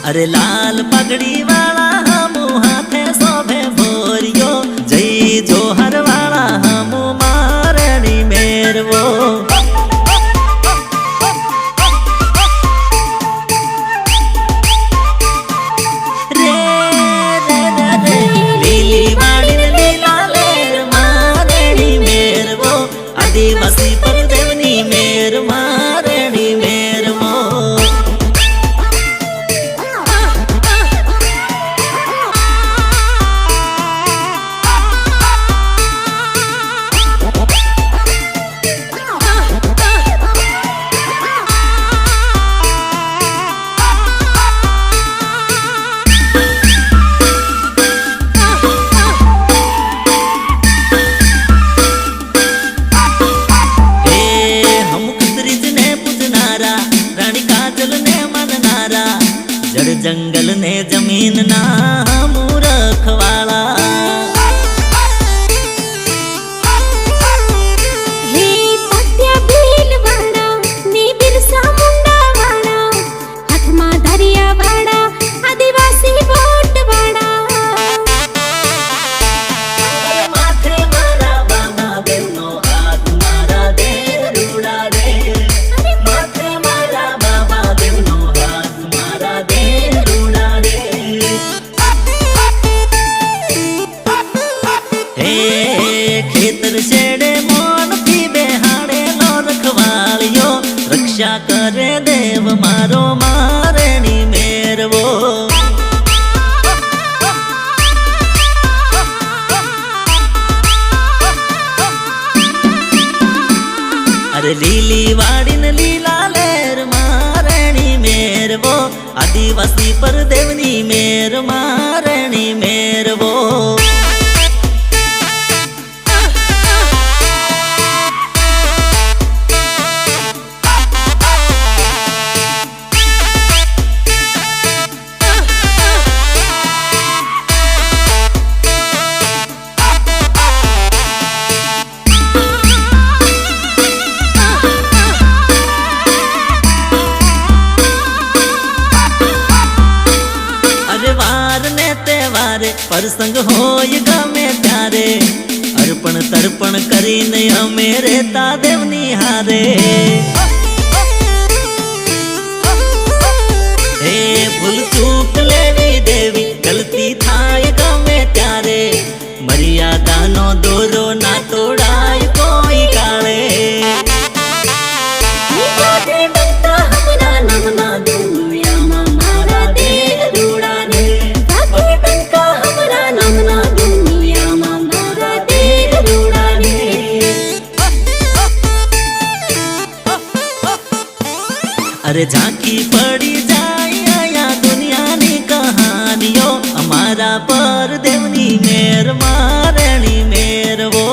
अरे लाल पगड़ी वाला हम हाथे शोभे भोरियो, जय जोहर वाला हम मारणी मेरवो। लीली वाड़ी लीला लेर मारणी मेरवो, आदिवासी पर देवनी मेर मारणी मेरवो। जड़ जंगल ने जमीन ना रखवाला, हे पत्या भील वाड़ा ने बिरसा मुंडा वाड़ा, हाथ मा दरिया वाड़ा आदिवासी वोट वाड़ा। माथे मारा बाबा बेनो हाथ मारा दे रूड़ा दे, माथे मारा बाबा बेनो हाथ मारा दे। खेतर छेड़े मोन थी बेहाड़े लो रखवालियो, रक्षा करे देव मारो मारणी मेरवो। अरे लीली वाड़ी न लीला लेर मारणी मेरवो, आदिवासी पर देवनी मेर मारणी मेरवो। प्रसंग होय गमे त्यारे, अर्पण तर्पण करीने अमे रेता देवनी हारे। हे भूल चूक लेवी देवी गलती थाय गमे त्यारे, मर्यादा नो दोरो ना तोड़ाय कोई काले। अरे झांकी पड़ी जाए आया दुनिया नी कहानियों, हमारा पर देवनी मेर मारणी मेरवो।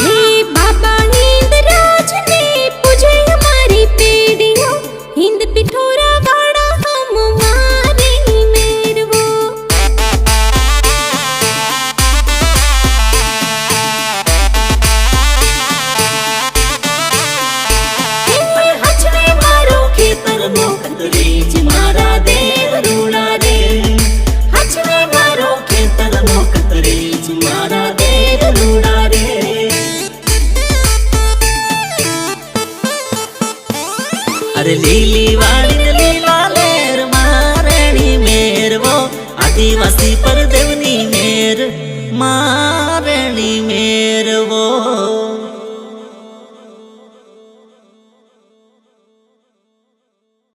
हे बाबा हिंद राज ने पूजे हमारी पेड़ियों, हिंद पिठोरा वाड़ा हम मारणी मेरवो। अरे लीली वाड़ी लीला लेर मारणी मेरवो, आदिवासी पर